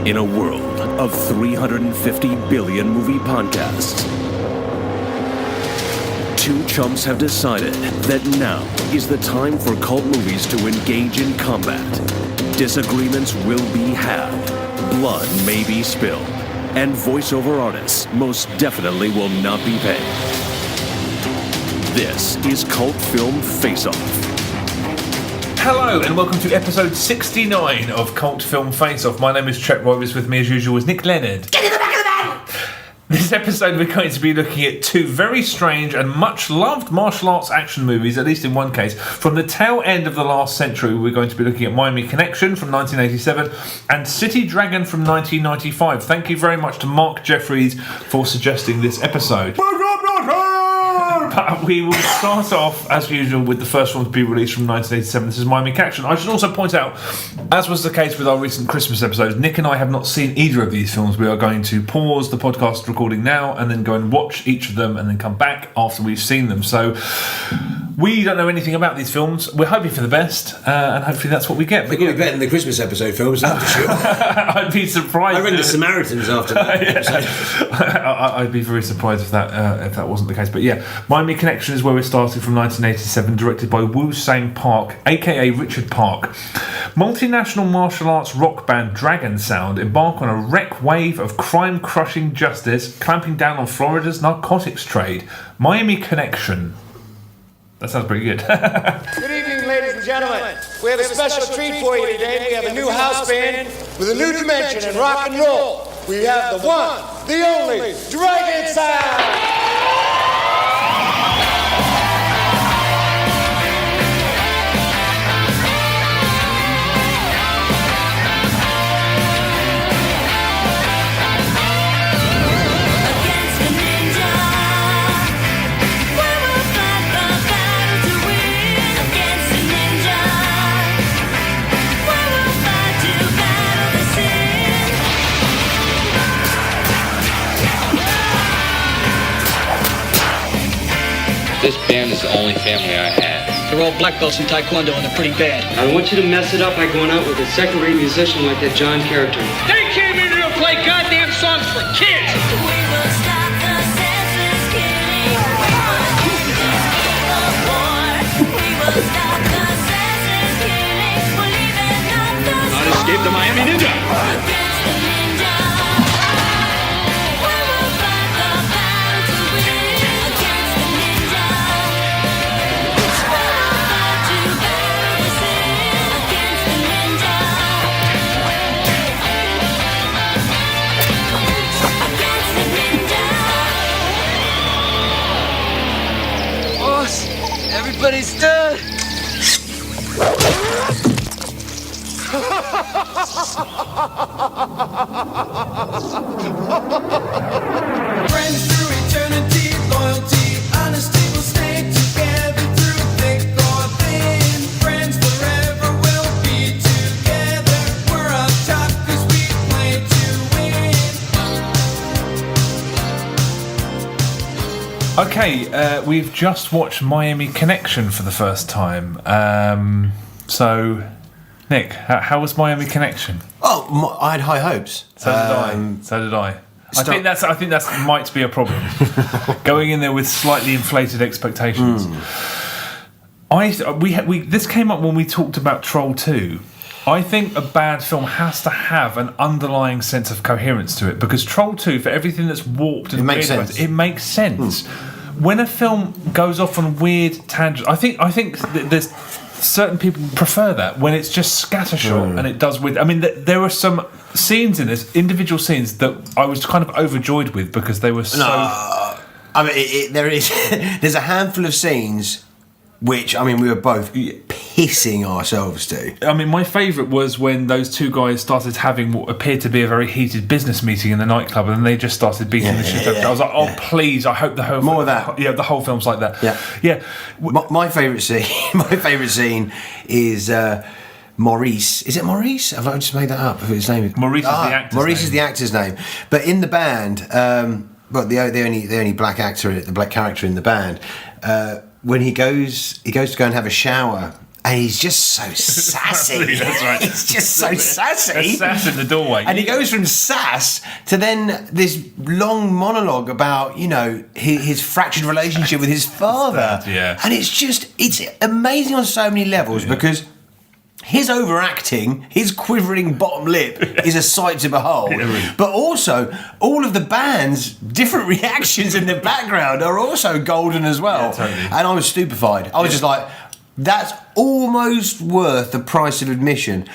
In a world of 350 billion movie podcasts, two chumps have decided that now is the time for cult movies to engage in combat. Disagreements will be had, blood may be spilled, and voiceover artists most definitely will not be paid. This is Cult Film Face-Off. Hello and welcome to episode 69 of Cult Film Face-Off. My name is Chet Roberts. With me as usual is Nick Leonard. Get in the back of the van! This episode we're going to be looking at two very strange and much loved martial arts action movies, at least in one case. From the tail end of the last century, we're going to be looking at Miami Connection from 1987 and City Dragon from 1995. Thank you very much to Mark Jeffries for suggesting this episode. But we will start off, as usual, with the first one to be released from 1987. This is Miami Connection. I should also point out, as was the case with our recent Christmas episodes, Nick and I have not seen either of these films. We are going to pause the podcast recording now and then go and watch each of them and then come back after we've seen them. So we don't know anything about these films. We're hoping for the best, and hopefully that's what we get. They're going to be better than the Christmas episode films, that's for sure. I'd be surprised. I read The Samaritans after that episode. I'd be very surprised if that wasn't the case. But yeah, Miami Connection is where we're starting from 1987, directed by Woo Sang Park, aka Richard Park. Multinational martial arts rock band Dragon Sound embark on a wreck wave of crime-crushing justice, clamping down on Florida's narcotics trade. Miami Connection. That sounds pretty good. Good evening, ladies and gentlemen. We have a special treat for you today. We have a new house band with a new dimension in rock and roll. We have the one, the only, Dragon Sound! This band is the only family I had. They're all black belts in Taekwondo and they're pretty bad. I want you to mess it up by going out with a second-rate musician like that John character. They came in here to play goddamn songs for kids! We will stop the senseless killing. We will end the war. We will stop the senseless killing. We'll even up the Not escape the Miami Ninja! against the ninja. We will fight the battle to win against the ninja. We will fight to battle the sin against the ninja. Against the ninja. Boss, everybody's dead. Friends through eternity, loyalty, honesty will stay together through thick or thin. Friends forever will be together. We're up top 'cause we play to win. Okay, we've just watched Miami Connection for the first time. So, Nick, how was Miami Connection? Oh, I had high hopes. So did I. I think that might be a problem. Going in there with slightly inflated expectations. This came up when we talked about Troll 2. I think a bad film has to have an underlying sense of coherence to it, because Troll 2, for everything that's warped and It makes weird about sense. it makes sense. When a film goes off on weird tangents, I think there's certain people prefer that when it's just scattershot and it does with. I mean, there were some scenes in this, individual scenes that I was kind of overjoyed with because they were so. I mean, there's a handful of scenes which, I mean, we were both pissing ourselves to. I mean, my favourite was when those two guys started having what appeared to be a very heated business meeting in the nightclub, and they just started beating the shit out of it. I was like, oh, please, I hope the whole More of that. Yeah, the whole film's like that. Yeah. My favourite scene is Maurice. Is it Maurice? Have I just made that up? His name is Maurice is the actor's Maurice name. is the actor's name. But in the band, but the only black actor, the black character in the band, when he goes to go and have a shower And he's just so sassy. That's right. He's just so sassy. There's sass in the doorway. And he goes from sass to then this long monologue about, you know, his fractured relationship with his father. Yeah. And it's amazing on so many levels because his overacting, his quivering bottom lip is a sight to behold. Yeah, really. But also, all of the band's different reactions in the background are also golden as well. Yeah, totally. And I was stupefied. I was just like, that's almost worth the price of admission.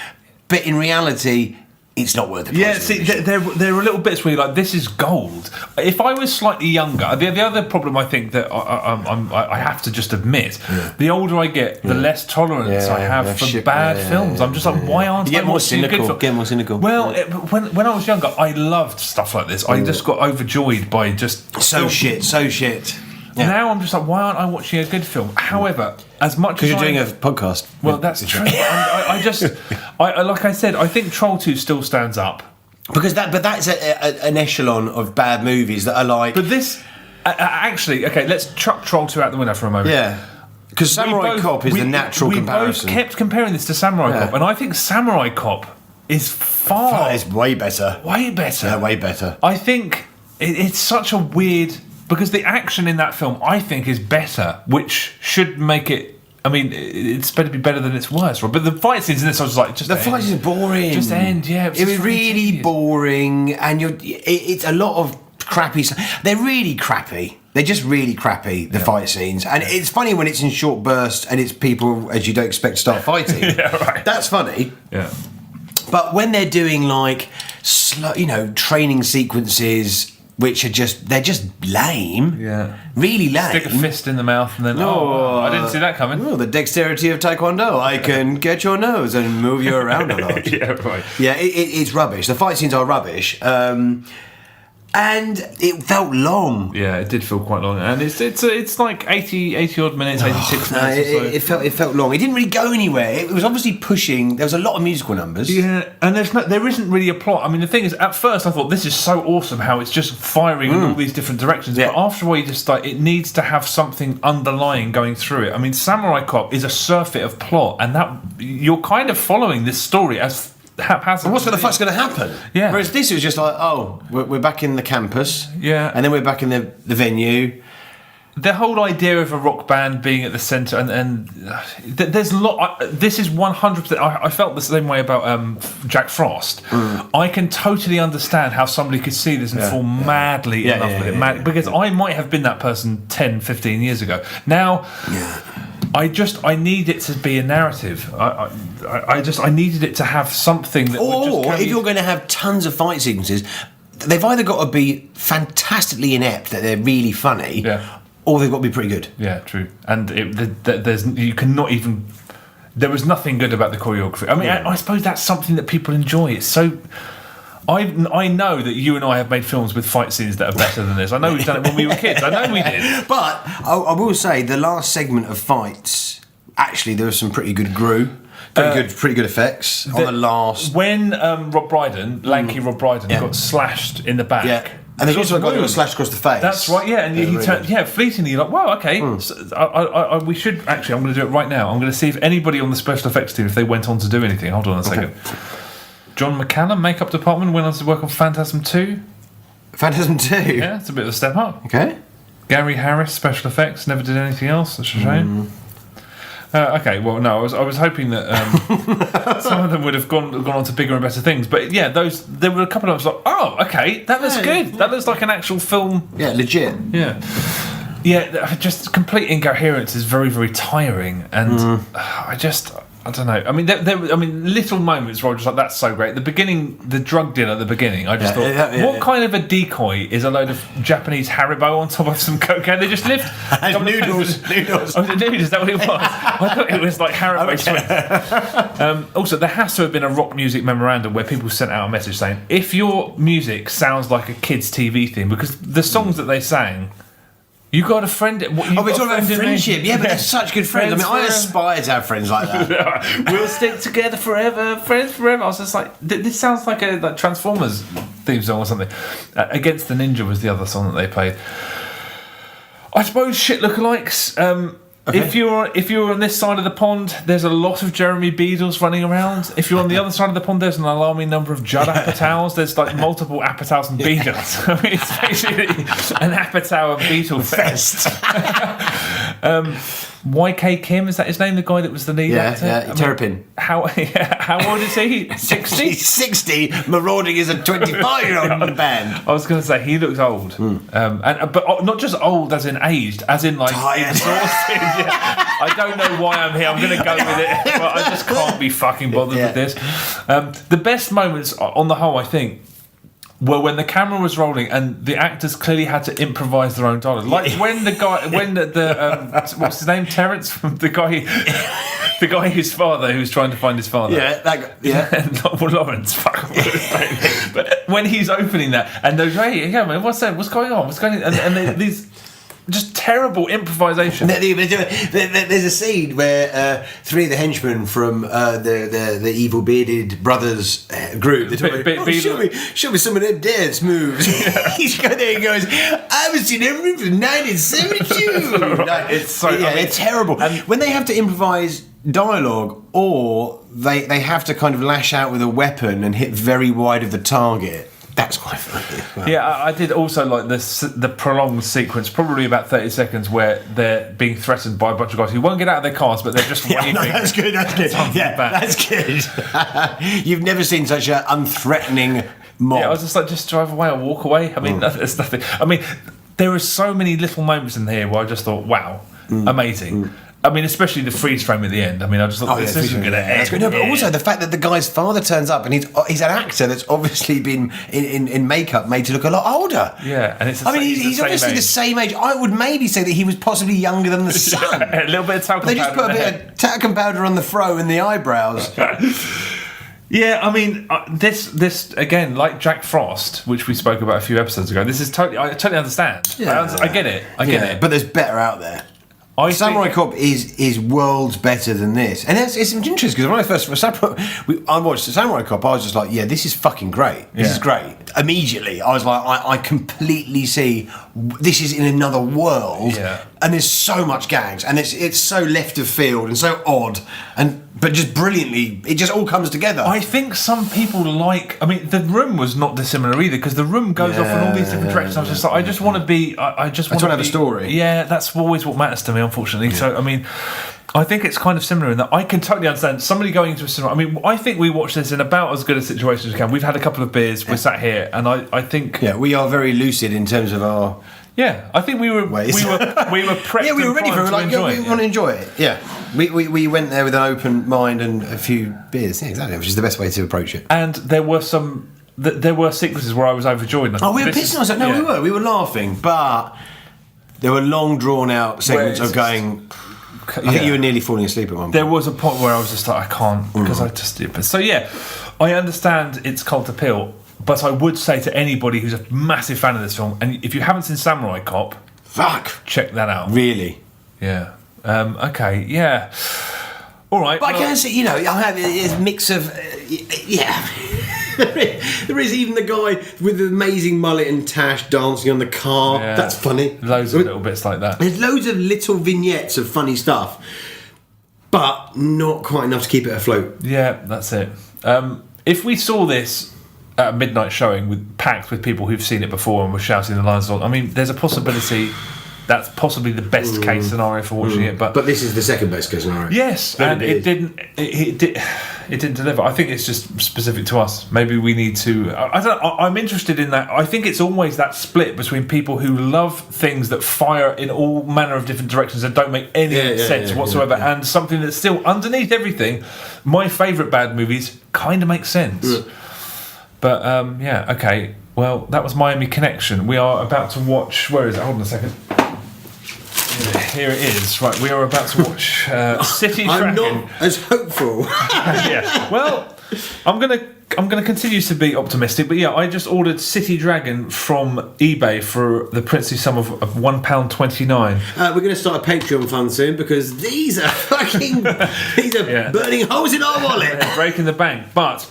But in reality, it's not worth the price Yeah, of see, admission. there are little bits where you're like, this is gold. If I was slightly younger, the other problem I think that I have to just admit, the older I get, the less tolerance I have for bad films. I'm just like, why aren't You I get more watching a good cynical. film? Get more cynical. Well, when I was younger, I loved stuff like this. I just got overjoyed by just So shit. Yeah. Now I'm just like, why aren't I watching a good film? However, as much as Because you're doing a podcast. well, that's true. Like I said, I think Troll 2 still stands up. Because that's an echelon of bad movies that are like... But this, actually, okay, let's chuck Troll 2 out the window for a moment. Yeah. Because Samurai Cop is the natural comparison. We both kept comparing this to Samurai Cop, and I think Samurai Cop is far... It's way better. Way better. Yeah, way better. I think it's such a weird... Because the action in that film, I think, is better, which should make it... I mean, it's better to be better than it's worse, right? But the fight scenes in this, I was like, just The end. fight is boring. Just end, yeah. It was really tedious. boring, and it's a lot of crappy... They're really crappy. They're just really crappy, the fight scenes. And it's funny when it's in short bursts and it's people, as you don't expect, to start fighting. Yeah, right. That's funny. Yeah. But when they're doing, like, slow, training sequences... which are they're just lame. Yeah. Really lame. Stick a fist in the mouth and then, I didn't see that coming. Oh, the dexterity of Taekwondo. I can get your nose and move you around a lot. Yeah, right. Yeah, it's rubbish. The fight scenes are rubbish. And it felt long. Yeah, it did feel quite long. And it's like 80 odd minutes, 86 No, minutes or so. it felt long. It didn't really go anywhere. It was obviously pushing. There was a lot of musical numbers. Yeah, and there isn't really a plot. I mean, the thing is, at first I thought this is so awesome how it's just firing in all these different directions. Yeah. But after a while, you just like it needs to have something underlying going through it. I mean, Samurai Cop is a surfeit of plot, and that you're kind of following this story as haphazard. What's the fuck's going to happen? Yeah. Whereas this was just like, we're back in the campus. Yeah. And then we're back in the venue. The whole idea of a rock band being at the centre and there's a lot. This is 100%. I felt the same way about Jack Frost. I can totally understand how somebody could see this and fall madly in love with it. Because I might have been that person 10, 15 years ago. Now, I need it to be a narrative. I needed it to have something that would just Or carry if you're going to have tons of fight sequences, they've either got to be fantastically inept that they're really funny, or they've got to be pretty good. Yeah, true. And you cannot even. There was nothing good about the choreography. I mean, I suppose that's something that people enjoy. It's so. I know that you and I have made films with fight scenes that are better than this. I know we've done it when we were kids. I know we did. But I will say the last segment of fights, actually, there was some pretty good pretty good effects on the last. When Rob Brydon, lanky Rob Brydon, got slashed in the back. Yeah. And there's also a guy who got slashed across the face. That's right, yeah. And he turned, fleetingly, you're like, wow, okay. So, we should, actually, I'm going to do it right now. I'm going to see if anybody on the special effects team, if they went on to do anything. Hold on a second. John McCallum, makeup department, went on to work on Phantasm 2. Phantasm 2? Yeah, it's a bit of a step up. Okay. Gary Harris, special effects, never did anything else. That's a shame. Okay, well, no, I was hoping that some of them would have gone on to bigger and better things. But yeah, there were a couple of them like, oh, okay, that looks good. That looks like an actual film. Yeah, legit. Yeah. Yeah, just complete incoherence is very, very tiring. And I don't know. I mean, there little moments where I was just like, that's so great. The beginning, the drug deal at the beginning, I just thought, what kind of a decoy is a load of Japanese Haribo on top of some cocaine? They just lift noodles. Oh, the noodles, is that what it was? I thought it was like Haribo sweets. Also, there has to have been a rock music memorandum where people sent out a message saying, if your music sounds like a kid's TV theme, because the songs that they sang, you got a friend. We're talking about friendship. Yeah, but they're such good friends. I mean, I forever. aspire to have friends like that. We'll stick together forever, friends forever. I was just like, this sounds like a Transformers theme song or something. Against the Ninja was the other song that they played. I suppose shit lookalikes. If you're on this side of the pond, there's a lot of Jeremy Beadles running around. If you're on the other side of the pond, there's an alarming number of Judd Apatows. There's like multiple Apatows and Beadles. I mean, it's basically an Apatow and Beetle fest. YK Kim, is that his name? The guy that was the lead actor? Yeah, Terrapin. How old is he? 60? He's 60, marauding as a 25-year-old in the band. I was going to say he looks old, but not just old as in aged, as in like Tired. exhausted. Yeah. I don't know why I'm here. I'm going to go with it, but I just can't be fucking bothered with this. The best moments, on the whole, I think, were when the camera was rolling and the actors clearly had to improvise their own dialogue. Like when the guy, what's his name, Terrence, from the guy whose father, who's trying to find his father. Yeah, that guy, Well, Lawrence, fuck. But when he's opening that and those, hey, yeah, man, what's that? What's going on? What's going on? And these just terrible improvisation. There's a scene where three of the henchmen from the evil bearded brothers group. Show me some of them dance moves. He's going there and goes, I haven't seen everything from 1972. It's so it's terrible. And when they have to improvise dialogue, or they have to kind of lash out with a weapon and hit very wide of the target. That's quite funny. Well. Yeah, I did also like the prolonged sequence, probably about 30 seconds, where they're being threatened by a bunch of guys who won't get out of their cars, but they're just waving. No, that's good. Yeah, that's good. You've never seen such an unthreatening mob. Yeah, I was just like, just drive away or walk away. I mean, there's nothing. I mean, there are so many little moments in here where I just thought, wow, amazing. I mean, especially the freeze frame at the end. I mean, I just thought this isn't going to end. No, but also the fact that the guy's father turns up and he's an actor that's obviously been in makeup made to look a lot older. Yeah, and I mean, he's obviously the same age. I would maybe say that he was possibly younger than the son. A little bit of talcum powder. They just put a bit of talcum powder on the fro and the eyebrows. Yeah, I mean, this again, like Jack Frost, which we spoke about a few episodes ago. This is I totally understand. Yeah. I get it. I get it. But there's better out there. Samurai Cop is worlds better than this, and it's interesting because when I watched Samurai Cop, I was just like, yeah, this is fucking great. This is great. Immediately, I was like, I completely see this is in another world, and there's so much gags, and it's so left of field and so odd, but just brilliantly, it just all comes together. I think some people like. I mean, The Room was not dissimilar either because The Room goes off in all these different directions. I was just like, I just want to be. I just want to have a story. Yeah, that's always what matters to me, unfortunately. Yeah. So I mean, I think it's kind of similar in that I can totally understand somebody going into a cinema. I mean, I think we watch this in about as good a situation as we can. We've had a couple of beers. We're sat here, and I think we are very lucid in terms of our. Yeah, I think we were prepped. Yeah, we were ready for it. Like, we want to enjoy it. Yeah, we went there with an open mind and a few beers. Yeah, exactly, which is the best way to approach it. And there were there were sequences where I was overjoyed. We were pissing ourselves. No, we were laughing, but there were long, drawn out segments of going. I think you were nearly falling asleep at one point. There was a point where I was just like, I can't because I just did. So yeah, I understand its cult appeal. But I would say to anybody who's a massive fan of this film, and if you haven't seen Samurai Cop, check that out. Really? Yeah. Okay. Yeah. All right. But I can see, I have a mix of, There is even the guy with the amazing mullet and tash dancing on the car. Yeah. That's funny. Loads of little bits like that. There's loads of little vignettes of funny stuff, but not quite enough to keep it afloat. Yeah, that's it. If we saw this at a midnight showing packed with people who've seen it before and were shouting the lines on, I mean, there's a possibility that's possibly the best case scenario for watching it. But this is the second best case scenario. Yes, and it didn't deliver. I think it's just specific to us. Maybe we need to. I'm interested in that. I think it's always that split between people who love things that fire in all manner of different directions and don't make any sense whatsoever, and something that's still underneath everything. My favourite bad movies kind of make sense. But okay. Well, that was Miami Connection. We are about to watch. Where is it? Hold on a second. Here it is. Right, we are about to watch City Dragon. I'm not as hopeful. Yeah. Well, I'm gonna continue to be optimistic, but I just ordered City Dragon from eBay for the princely sum of £1.29. We're going to start a Patreon fund soon because these are burning holes in our wallet. Breaking the bank, but.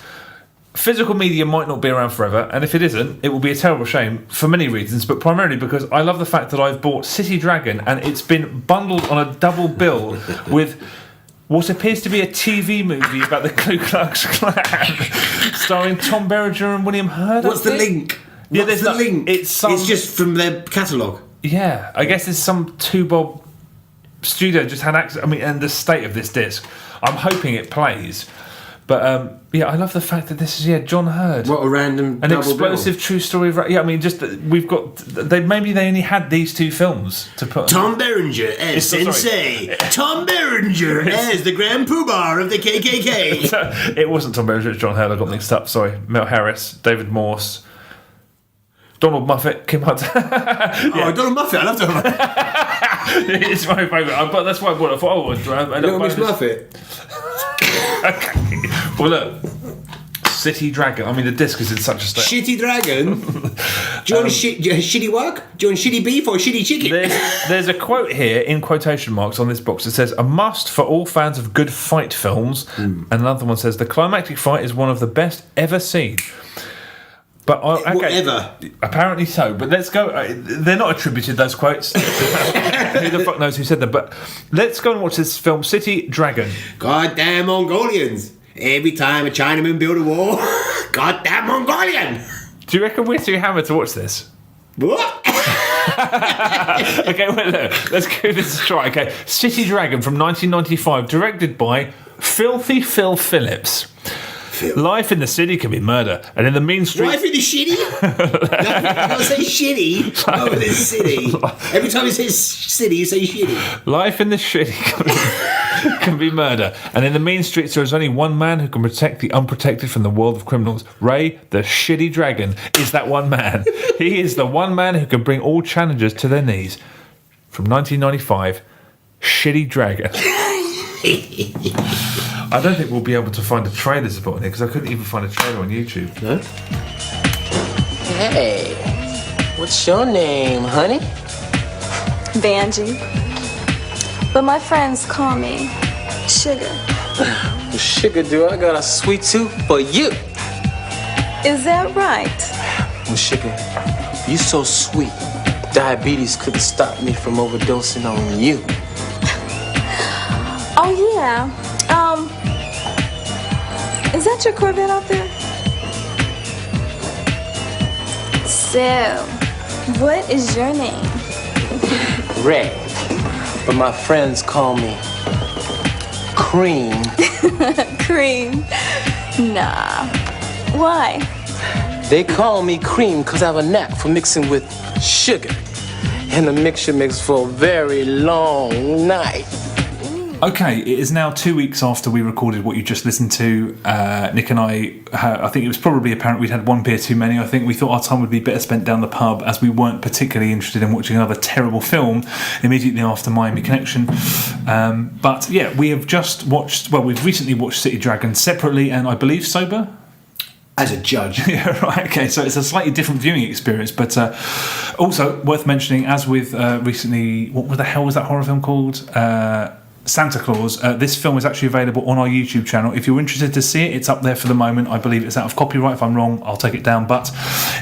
physical media might not be around forever, and if it isn't, it will be a terrible shame for many reasons, but primarily because I love the fact that I've bought City Dragon and it's been bundled on a double bill with what appears to be a TV movie about the Ku Klux Klan, starring Tom Berenger and William Hurt. What's the link? Yeah, What's there's the link? It's just from their catalogue. Yeah, I guess there's some two-bob studio just had access. I mean, and the state of this disc, I'm hoping it plays. But yeah, I love the fact that this is John Hurd. What a random an double explosive bill. true story. I mean, just that we've got. Maybe they only had these two films to put. Tom Berenger as Sensei. Tom Berenger as the Grand Poobah of the KKK. It wasn't Tom Berenger, it's John Hurd. I got mixed up. Sorry, Mel Harris, David Morse, Donald Moffat, Kim Hudson. Oh, Donald Moffat! I love Donald Moffat. It's my favourite, but that's why I bought it. I thought, Little Miss Muffet. Okay. Well, look. City Dragon. I mean, the disc is in such a state. Shitty Dragon. Do you want shitty work? Do you want shitty beef or shitty chicken? There's a quote here in quotation marks on this box that says, "A must for all fans of good fight films." And another one says, "The climactic fight is one of the best ever seen." But okay, Whatever. Apparently so. But let's go. They're not attributed, those quotes. Who the fuck knows who said them? But let's go and watch this film, City Dragon. Goddamn Mongolians. Every time a Chinaman build a wall, goddamn Mongolian. Do you reckon we're too hammered to watch this? What? Okay, wait, look. Let's give this a try. Okay, City Dragon from 1995, directed by Filthy Phil Phillips. Life in the city can be murder, and in the mean streets... Life in the shitty? No, say shitty over the city. Every time you say city, you say shitty. Life in the city can be murder, and in the mean streets there is only one man who can protect the unprotected from the world of criminals. Ray, the shitty dragon, is that one man. He is the one man who can bring all challengers to their knees. From 1995, Shitty Dragon. I don't think we'll be able to find a trailer to put on here because I couldn't even find a trailer on YouTube. No? Hey, what's your name, honey? Banji. But my friends call me Sugar. Well, sugar dude, I got a sweet tooth for you. Is that right? Well, sugar, you so sweet. Diabetes couldn't stop me from overdosing on you. Oh, yeah. Is that your Corvette out there? So, what is your name? Ray, but my friends call me Cream. Cream. Nah. Why? They call me Cream because I have a knack for mixing with sugar. And the mixture makes for a very long night. Okay, it is now 2 weeks after we recorded what you just listened to. Nick and I think it was probably apparent we'd had one beer too many. I think we thought our time would be better spent down the pub as we weren't particularly interested in watching another terrible film immediately after Miami Connection. But yeah, we have just watched, we've recently watched City Dragon separately and I believe sober. As a judge. Yeah, right, okay, so it's a slightly different viewing experience, but also worth mentioning, as with recently, what the hell was that horror film called? Santa Claus. This film is actually available on our YouTube channel. If you're interested to see it, it's up there for the moment. I believe it's out of copyright. If I'm wrong, I'll take it down. But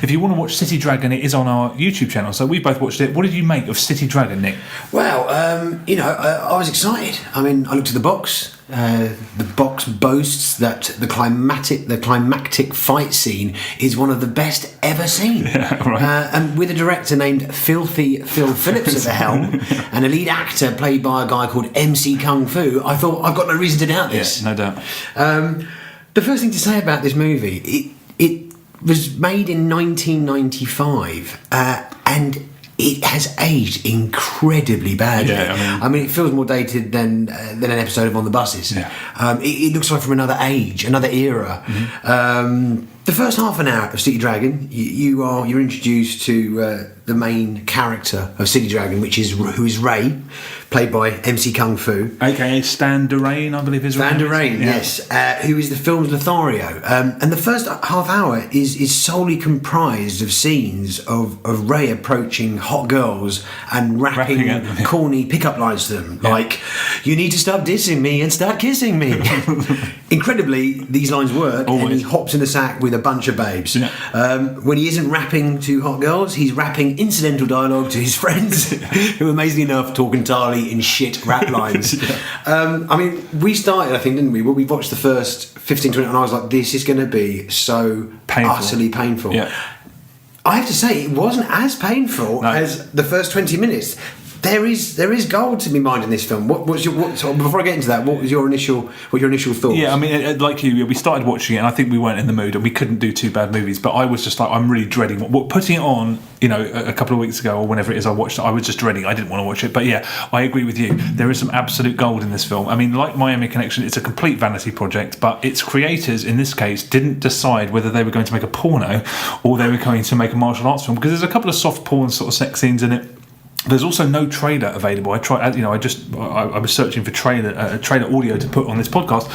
if you want to watch City Dragon, it is on our YouTube channel. So we both watched it. What did you make of City Dragon, Nick? Well, I was excited. I mean, I looked at the box. The box boasts that the climactic fight scene is one of the best ever seen. Yeah, right. And with a director named Filthy Phil Phillips at the helm and a lead actor played by a guy called MC Kung Fu, I thought I've got no reason to doubt this. Yeah, no doubt. The first thing to say about this movie, it was made in 1995 and it has aged incredibly badly. Yeah, I mean, it feels more dated than an episode of On the Buses. Yeah. It looks like from another age, another era. Mm-hmm. The first half an hour of City Dragon, you're introduced to the main character of City Dragon, who is Ray, played by MC Kung Fu. AKA Stan Durain, I believe his Van name der is. Rijn, Yeah. yes, who is the film's Lothario. And the first half hour is solely comprised of scenes of Ray approaching hot girls and rapping at them, yeah. corny pickup lines to them, like, "You need to stop dissing me and start kissing me." Incredibly, these lines work, and he hops in the sack with a bunch of babes. Yeah. When he isn't rapping to hot girls, he's rapping incidental dialogue to his friends, who, amazingly enough, talk entirely in shit rap lines. I mean, we started, I think, didn't we? Well, we watched the first 15, 20, and I was like, this is going to be so Painful. utterly painful. Yeah. I have to say, it wasn't as painful as the first 20 minutes. There is gold to be mined in this film. So before I get into that, what were your initial thoughts? Yeah, I mean, like you, we started watching it, and I think we weren't in the mood, and we couldn't do two bad movies. But I was just like, I'm really dreading putting it on. You know, a couple of weeks ago or whenever it is I watched it, I was just dreading. I didn't want to watch it. But yeah, I agree with you. There is some absolute gold in this film. I mean, like Miami Connection, it's a complete vanity project, but its creators in this case didn't decide whether they were going to make a porno or they were going to make a martial arts film, because there's a couple of soft porn sort of sex scenes in it. There's also no trailer available. I was searching for trailer audio to put on this podcast.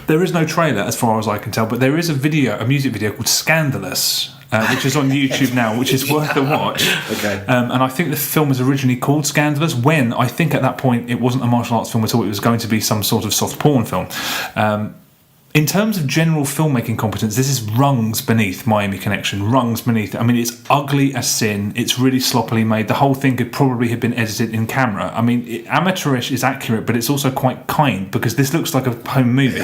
There is no trailer as far as I can tell, but there is a music video called Scandalous, which is on YouTube now, which is worth a watch. Okay. And I think the film was originally called Scandalous, when I think at that point it wasn't a martial arts film at all. It was going to be some sort of soft porn film. In terms of general filmmaking competence, this is rungs beneath Miami Connection, rungs beneath. I mean, it's ugly as sin. It's really sloppily made. The whole thing could probably have been edited in camera. I mean, amateurish is accurate, but it's also quite kind, because this looks like a home movie.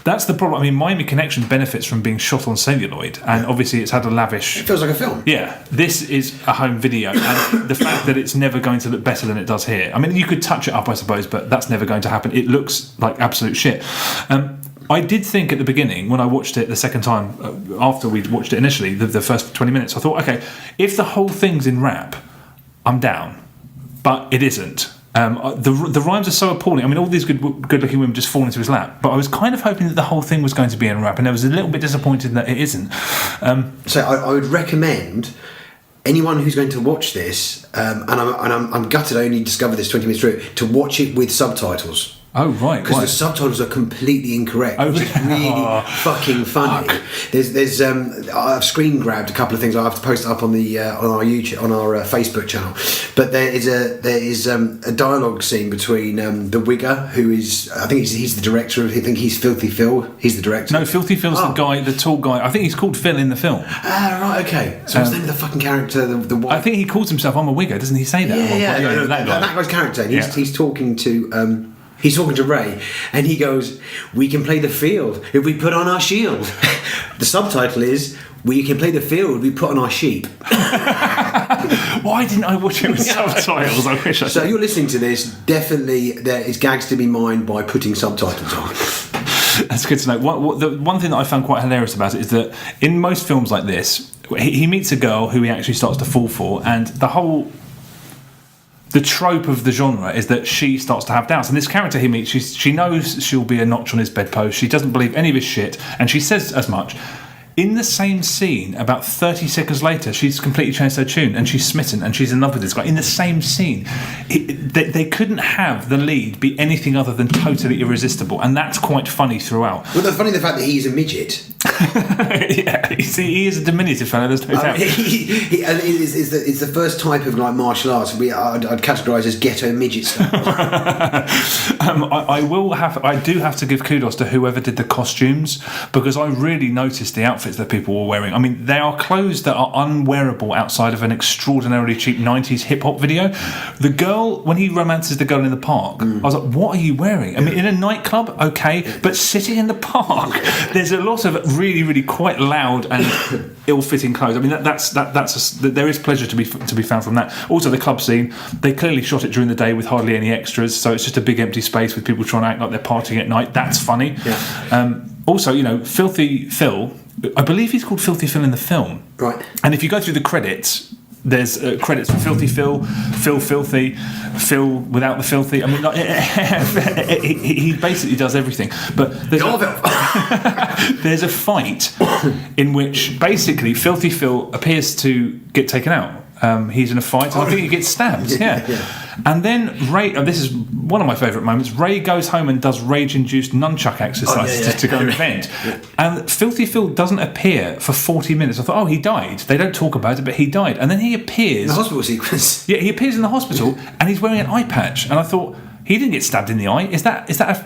That's the problem. I mean, Miami Connection benefits from being shot on celluloid, and obviously it's had a lavish... It feels like a film. Yeah, this is a home video, and the fact that it's never going to look better than it does here. I mean, you could touch it up, I suppose, but that's never going to happen. It looks like absolute shit. I did think at the beginning, when I watched it the second time, after we'd watched it initially, the first 20 minutes, I thought, okay, if the whole thing's in rap, I'm down. But it isn't. The rhymes are so appalling. I mean, all these good-looking women just fall into his lap. But I was kind of hoping that the whole thing was going to be in rap, and I was a little bit disappointed that it isn't. So I would recommend anyone who's going to watch this, and I'm gutted I only discovered this 20 minutes through, to watch it with subtitles. Oh, right. Because the subtitles are completely incorrect, which is really fucking funny. There's I've screen grabbed a couple of things. I have to post it up on our YouTube, on our Facebook channel. But there is a dialogue scene between the Wigger, who is, I think he's the director of, I think he's Filthy Phil. He's the director. No, Filthy Phil's the guy, the tall guy. I think he's called Phil in the film. Ah, right, okay. So what's the name of the fucking character? The white... I think he calls himself, I'm a Wigger, doesn't he say that? Yeah, that guy's character. And he's talking to... He's talking to Ray, and he goes, "We can play the field if we put on our shield." The subtitle is, "We can play the field we put on our sheep." Why didn't I watch it with subtitles? I wish I So did. you're listening to this, definitely there is gags to be mined by putting subtitles on. That's good to know. The one thing that I found quite hilarious about it is that in most films like this, he meets a girl who he actually starts to fall for, and the trope of the genre is that she starts to have doubts. And this character he meets, she knows she'll be a notch on his bedpost. She doesn't believe any of his shit, and she says as much. In the same scene, about 30 seconds later, she's completely changed her tune, and she's smitten, and she's in love with this guy. In the same scene, they couldn't have the lead be anything other than totally irresistible, and that's quite funny throughout. Well, the funny the fact that he's a midget. Yeah, you see, he is a diminutive fellow. There's no doubt. It's the first type of like martial arts I'd categorise as ghetto midget style. I do have to give kudos to whoever did the costumes, because I really noticed the outfits that people were wearing. I mean, they are clothes that are unwearable outside of an extraordinarily cheap 90s hip-hop video. The girl, when he romances the girl in the park, I was like, what are you wearing? I mean, in a nightclub, okay, but sitting in the park, there's a lot of really, really quite loud and ill-fitting clothes. I mean, there is pleasure to be found from that. Also, the club scene, they clearly shot it during the day with hardly any extras, so it's just a big empty space with people trying to act like they're partying at night. That's funny. Yeah. Also, Filthy Phil, I believe he's called Filthy Phil in the film. Right. And if you go through the credits, there's credits for Filthy Phil, Phil Filthy, Phil without the filthy. I mean, he basically does everything. But there's a fight in which basically Filthy Phil appears to get taken out. He's in a fight, and I think he gets stabbed. Yeah. And then Ray, this is one of my favourite moments, Ray goes home and does rage-induced nunchuck exercises to go vent. And Filthy Phil doesn't appear for 40 minutes. I thought, oh, he died. They don't talk about it, but he died. And then he appears... The hospital sequence. Yeah, he appears in the hospital and he's wearing an eye patch. And I thought, he didn't get stabbed in the eye. Is that a...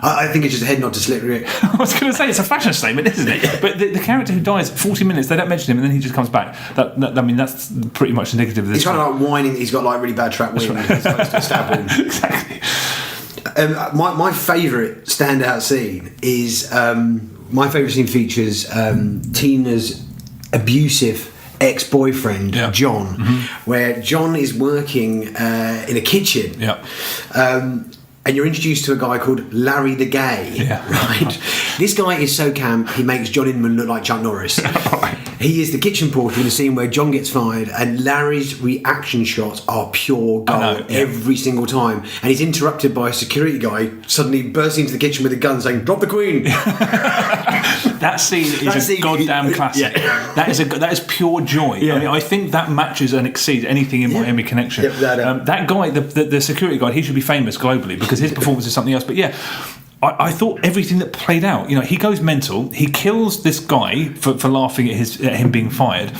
I think it's just a head nod to Slick Rick. I was going to say, it's a fashion statement, isn't it? But the character who dies 40 minutes, they don't mention him, and then he just comes back. I mean, that's pretty much the negative of this. He's kind of like whining that he's got like really bad trap wind. He's supposed to stab him. Exactly. My favourite standout scene is my favourite scene features Tina's abusive ex-boyfriend John, where John is working in a kitchen. And you're introduced to a guy called Larry the Gay, right? This guy is so camp, he makes John Inman look like Chuck Norris. He is the kitchen porter in the scene where John gets fired, and Larry's reaction shots are pure gold every single time. And he's interrupted by a security guy suddenly bursting into the kitchen with a gun saying, "Drop the Queen!" That scene is a goddamn classic. That is pure joy. I mean, I think that matches and exceeds anything in Miami Connection. That guy, the security guard, he should be famous globally because his performance is something else. But I thought everything that played out. You know, he goes mental. He kills this guy for laughing at him being fired.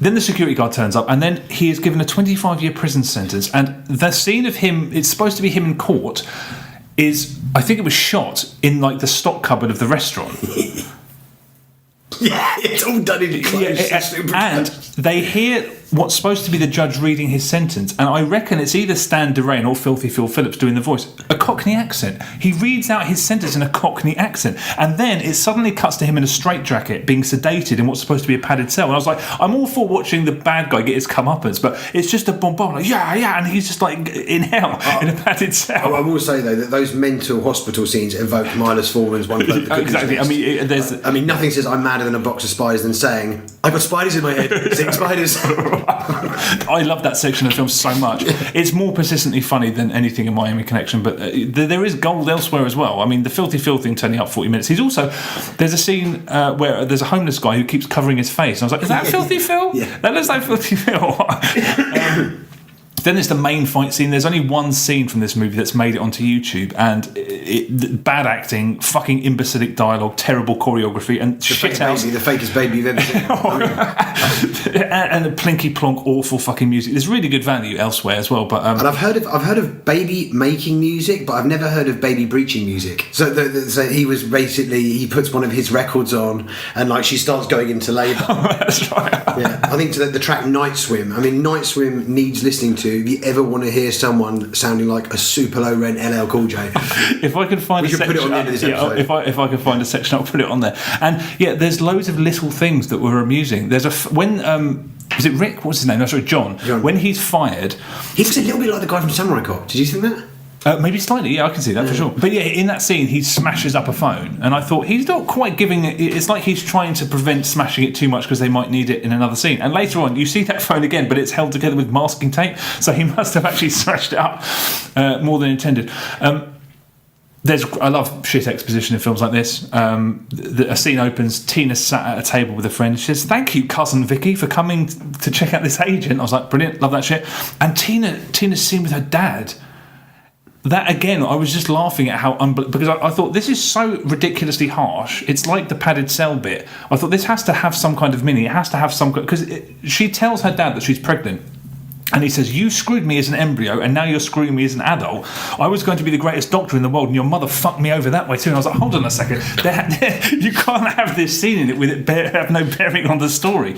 Then the security guard turns up, and then he is given a 25-year prison sentence. And the scene of him, it's supposed to be him in court, is, I think it was shot in like the stock cupboard of the restaurant. It's all done in close. And they hear what's supposed to be the judge reading his sentence, and I reckon it's either Stan Durain or Filthy Phil Phillips doing the voice, a Cockney accent. He reads out his sentence in a Cockney accent, and then it suddenly cuts to him in a straitjacket being sedated in what's supposed to be a padded cell. And I was like, I'm all for watching the bad guy get his comeuppance, but it's just a bombard, like and he's just like in hell in a padded cell. I will say though that those mental hospital scenes evoke Milos Forman's One Bloke the Exactly. I mean, nothing says I'm madder than a box of spiders than saying I got spiders in my head. 6 spiders. I love that section of the film so much. It's more persistently funny than anything in Miami Connection, but there is gold elsewhere as well. I mean, the Filthy Phil thing turning up 40 minutes. There's a scene where there's a homeless guy who keeps covering his face, and I was like, is that Filthy Phil? That looks like Filthy Phil. Then there's the main fight scene. There's only one scene from this movie that's made it onto YouTube, and bad acting, fucking imbecilic dialogue, terrible choreography, and the fakest baby you've ever seen. And a plinky plonk, awful fucking music. There's really good value elsewhere as well. But and I've heard of baby making music, but I've never heard of baby breaching music. So he was basically, he puts one of his records on, and like she starts going into labour. That's right. I think to the track Night Swim. I mean, Night Swim needs listening to. If you ever want to hear someone sounding like a super low rent LL Cool J, if I can find a section, put it on the end of this episode. If I can find a section, I'll put it on there. And there's loads of little things that were amusing. There's when was it Rick? What's his name? No, sorry, John. When he's fired, he was a little bit like the guy from Samurai Cop. Did you think that? Maybe slightly, I can see that for sure. But in that scene, he smashes up a phone, and I thought he's not quite giving it. It's like he's trying to prevent smashing it too much because they might need it in another scene. And later on, you see that phone again, but it's held together with masking tape, so he must have actually smashed it up more than intended. I love shit exposition in films like this. A scene opens, Tina sat at a table with a friend. She says, "Thank you, cousin Vicky, for coming to check out this agent." I was like, brilliant, love that shit. And Tina's scene with her dad. That again, I was just laughing at how because I thought this is so ridiculously harsh. It's like the padded cell bit. I thought this has to have some kind of meaning. It has to have some, because she tells her dad that she's pregnant. And he says, "You screwed me as an embryo, and now you're screwing me as an adult. I was going to be the greatest doctor in the world, and your mother fucked me over that way too." And I was like, hold on a second. You can't have this scene in it with it have no bearing on the story.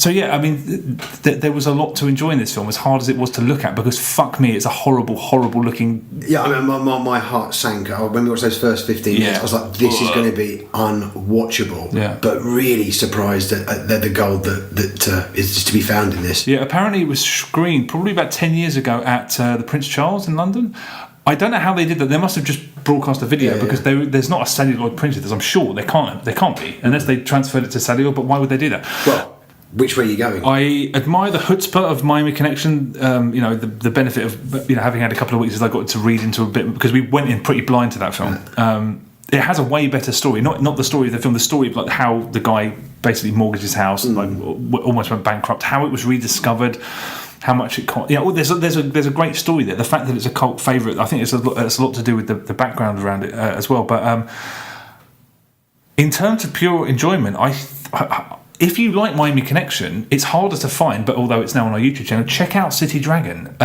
So I mean, there was a lot to enjoy in this film, as hard as it was to look at, because fuck me, it's a horrible, horrible looking... Yeah, I mean, my heart sank. When we watched those first 15 minutes, I was like, this is going to be unwatchable. Yeah. But really surprised at the gold that is just to be found in this. Yeah, apparently it was screened probably about 10 years ago at the Prince Charles in London. I don't know how they did that. They must have just broadcast a video because there's not a celluloid printed. I'm sure they can't be, unless they transferred it to celluloid, but why would they do that? Well... Which way are you going? I admire the chutzpah of Miami Connection. The benefit of having had a couple of weeks is I got to read into a bit, because we went in pretty blind to that film. It has a way better story, not the story of the film, the story of like how the guy basically mortgaged his house and like almost went bankrupt, how it was rediscovered. how much it cost. Yeah, well, there's a great story there. The fact that it's a cult favourite, I think it's a lot to do with the background around it as well. But in terms of pure enjoyment, if you like Miami Connection, it's harder to find. But although it's now on our YouTube channel, check out City Dragon.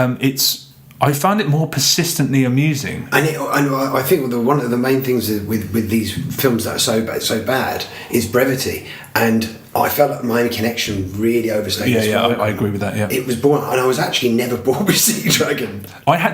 I found it more persistently amusing. And I think one of the main things with these films that are so bad is brevity. And I felt like Miami Connection really overstayed. I agree with that. Yeah, it was boring, and I was actually never bored with City Dragon.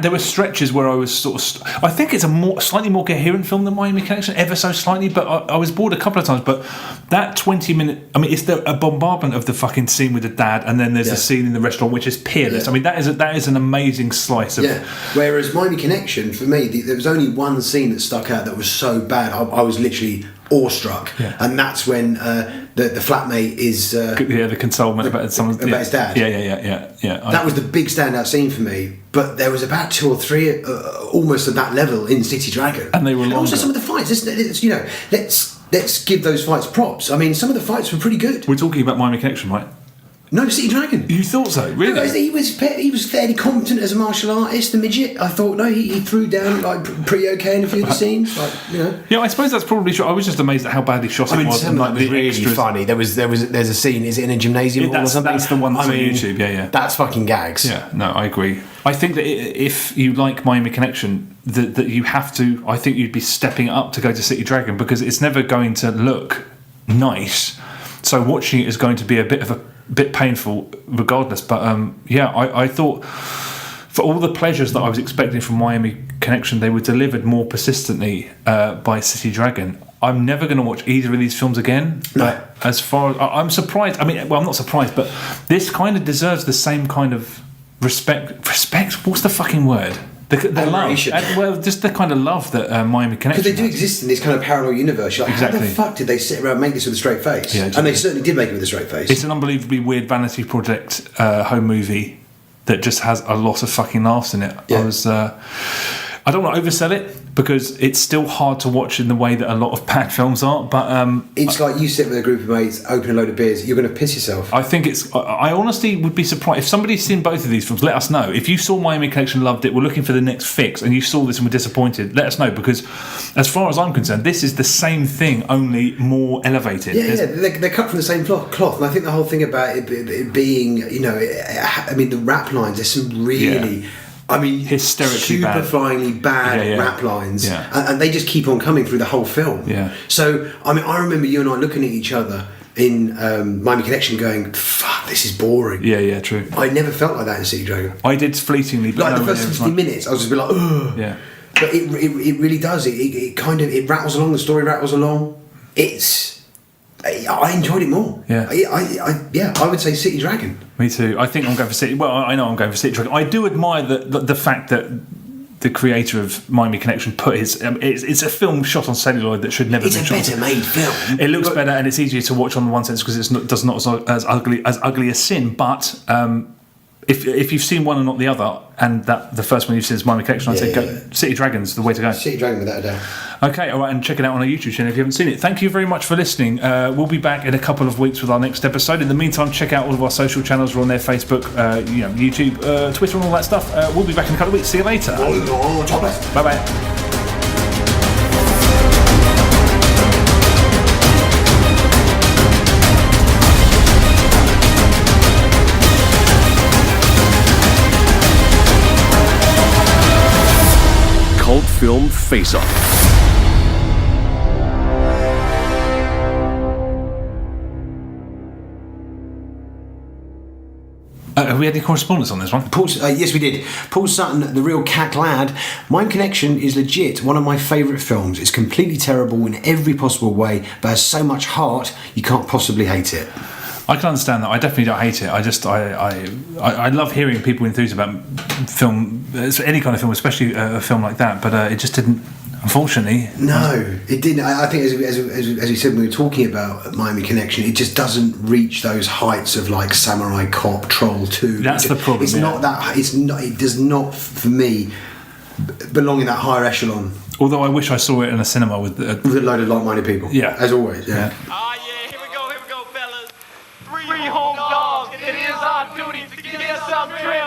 There were stretches where I was sort of. I think it's a slightly more coherent film than Miami Connection, ever so slightly. But I was bored a couple of times. But that 20-minute, I mean, it's a bombardment of the fucking scene with the dad, and then there's a scene in the restaurant which is peerless. I mean, that is an amazing slice of. Yeah. Whereas Miami Connection, for me, there was only one scene that stuck out that was so bad. I was literally awestruck, and that's when the flatmate is the consolement about his dad. Yeah. That was the big standout scene for me. But there was about 2 or 3 almost at that level in City Dragon, and they were longer. Also some of the fights. Let's give those fights props. I mean, some of the fights were pretty good. We're talking about Miami Connection, right? No, City Dragon. You thought so, really? No, he was fairly competent as a martial artist, the midget. I thought, he threw down like pretty okay in a few of the scenes, Yeah, I suppose that's probably true. I was just amazed at how badly shot it was. And, was really funny. There's a scene. Is it in a gymnasium or something? That's the one that's on YouTube. Yeah. That's fucking gags. Yeah, no, I agree. I think that if you like Miami Connection, that you have to. I think you'd be stepping up to go to City Dragon because it's never going to look nice. So watching it is going to be a bit painful regardless, but I thought for all the pleasures that I was expecting from Miami Connection, they were delivered more persistently by City Dragon. I'm never going to watch either of these films again. No. But as far as I'm surprised, I'm not surprised, but this kind of deserves the same kind of respect. What's the fucking word? The love, just the kind of love that Miami Connection. Because they do exist in this kind of parallel universe. You're like, exactly. How the fuck did they sit around and make this with a straight face? Yeah, and they certainly did make it with a straight face. It's an unbelievably weird vanity project home movie that just has a lot of fucking laughs in it. Yeah. I don't want to oversell it because it's still hard to watch in the way that a lot of bad films are. But it's like you sit with a group of mates, open a load of beers, you're going to piss yourself. I think I honestly would be surprised if somebody's seen both of these films. Let us know if you saw Miami Connection, loved it, we're looking for the next fix, and you saw this and were disappointed. Let us know because, as far as I'm concerned, this is the same thing, only more elevated. Yeah, they're cut from the same cloth, and I think the whole thing about it being, the rap lines. There's some really. Yeah. I mean, hysterically superflyingly bad rap lines, and they just keep on coming through the whole film. Yeah. So, I remember you and I looking at each other in Miami Connection, going, "Fuck, this is boring." Yeah, true. I never felt like that in City Dragon. I did fleetingly, but the first 50 minutes, I was just a bit like, ugh. Yeah. But it really does. It kind of rattles along. The story rattles along. I enjoyed it more. Yeah. I would say City Dragon. Me too. I think I'm going for City. Well, I know I'm going for City Dragon. I do admire the fact that the creator of Miami Connection put his. It's a film shot on celluloid that should never be shot. It's a better made film. It looks better and it's easier to watch on the one sense because it's not as ugly as Sin. But if you've seen one and not the other, and that the first one you've seen is Miami Connection, I'd say go City Dragon's the way to go. City Dragon, without a doubt. Okay, all right, and check it out on our YouTube channel if you haven't seen it. Thank you very much for listening. We'll be back in a couple of weeks with our next episode. In the meantime, check out all of our social channels. We're on there, Facebook, YouTube, Twitter, and all that stuff. We'll be back in a couple of weeks. See you later. Bye bye. Cult film face-off. Have we had any correspondence on this one? Yes, we did. Paul Sutton, the real cack lad. Miami Connection is legit one of my favourite films. It's completely terrible in every possible way, but has so much heart you can't possibly hate it. I can understand that. I definitely don't hate it. I love hearing people enthuse about film, any kind of film, especially a film like that. But it just didn't, unfortunately. No, it didn't. I think, as we said when we were talking about Miami Connection, it just doesn't reach those heights of like Samurai Cop, Troll 2. That's the problem. It's not that. It's not. It does not, for me, belong in that higher echelon. Although I wish I saw it in a cinema with a load of like-minded people. Yeah, as always. Yeah. Here we go, fellas. 3 home dogs. It is our duty to get some drink.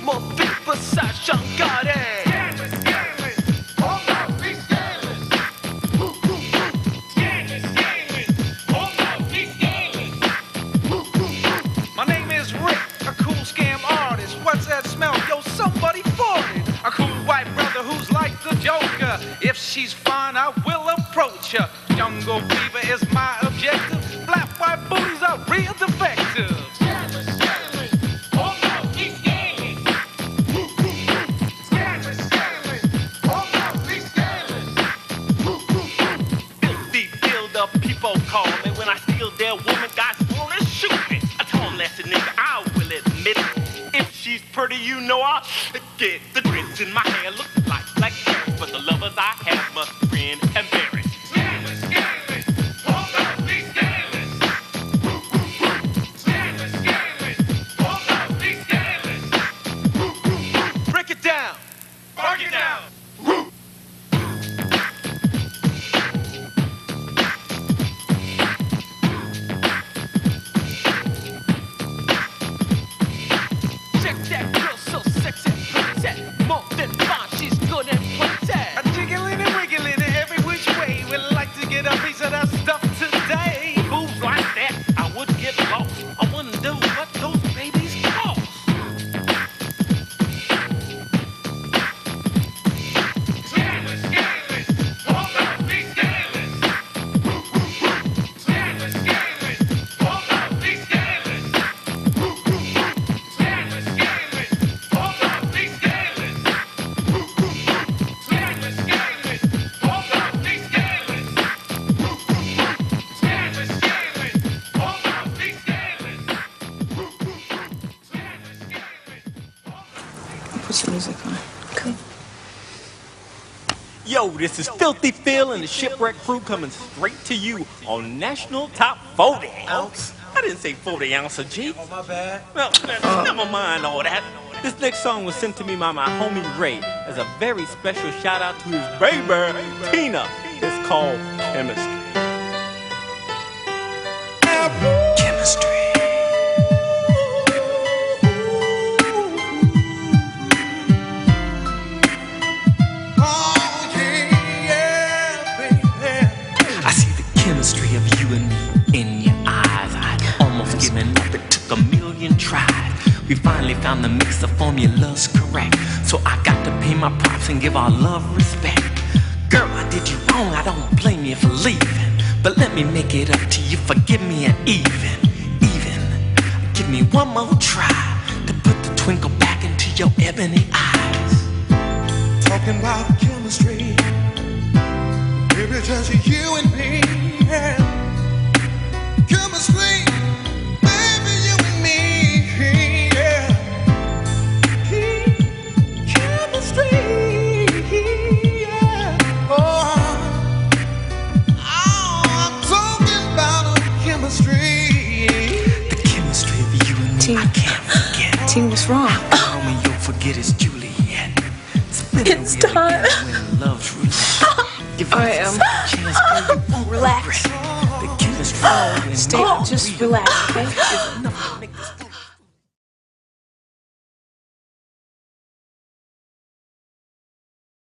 more big besides Sean Gotti. My name is Rick, a cool scam artist. What's that smell? Yo, somebody farted. A cool white brother who's like the Joker. If she's fine, I will approach her. Jungle fever is my objective. Black white booties are real defective. Filthy build-up people call me when I steal their woman. Guys wanna shoot me. A tall, nasty nigga, I will admit it. If she's pretty, you know I'll get the dreads in my hair look like black hair. But the lovers I have must grin and bear it. Break it down. Break it down. Check that girl, so sexy, pretty. More than fine, she's good and pretty. A jiggling and wiggling every which way. We'd like to get a piece of that stuff today. Moves like that, I would get lost. I wouldn't do what those babies cost. Put some music on. Okay. Yo, this is Filthy Phil and the Shipwreck Crew coming straight to you on National Top 40 Ounce. I didn't say 40 ounce of G. Oh, my bad. Well, never mind all that. This next song was sent to me by my homie Ray as a very special shout out to his baby, Tina. It's called Chemistry. Chemistry. I see the chemistry of you and me in your eyes. I'd almost given up, it took a million tries. We finally found the mix, the formula's correct. So I got to pay my props and give our love respect. Girl, I did you wrong, I don't blame you for leaving. But let me make it up to you, forgive me and even. Give me one more try to put the twinkle back into your ebony eyes. Talking about chemistry, baby, just you and me. Yeah. Chemistry, baby, you and me. Yeah. Chemistry, yeah. Oh, I'm talking about chemistry. The chemistry of you and me, Tina. I can't forget. Tina, what's wrong? Tell me you'll forget it's Juliet. It's time. When love's roulette. Give I us am. a chance, girl, you won't Relax. regret. The chemistry. Stay, just relax, okay? Is enough